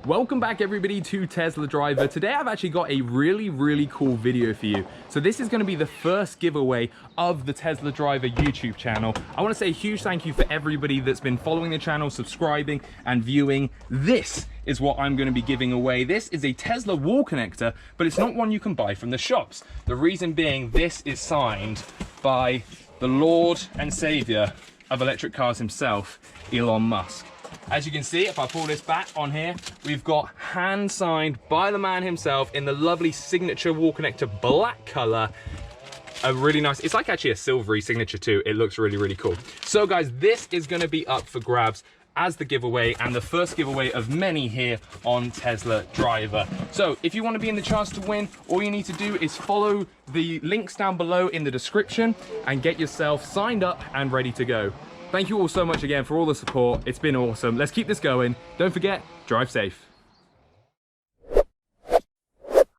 Welcome back everybody to Tesla Driver. Today I've actually got a really cool video for you. So this is going to be the first giveaway of the Tesla Driver YouTube channel. I want to say a huge thank you for everybody that's been following the channel, subscribing and viewing. This is what I'm going to be giving away. This is a Tesla wall connector, but it's not one you can buy from the shops. The reason being, this is signed by the Lord and Savior of electric cars himself, Elon Musk. As you can see, if I pull this back on here, we've got hand signed by the man himself in the lovely signature wall connector black color. A really nice, it's like actually a silvery signature too. It looks really cool. So guys, this is going to be up for grabs as the giveaway and the first giveaway of many here on Tesla Driver. So if you want to be in the chance to win, all you need to do is follow the links down below in the description and get yourself signed up and ready to go. Thank you all so much again for all the support. It's been awesome. Let's keep this going. Don't forget, drive safe.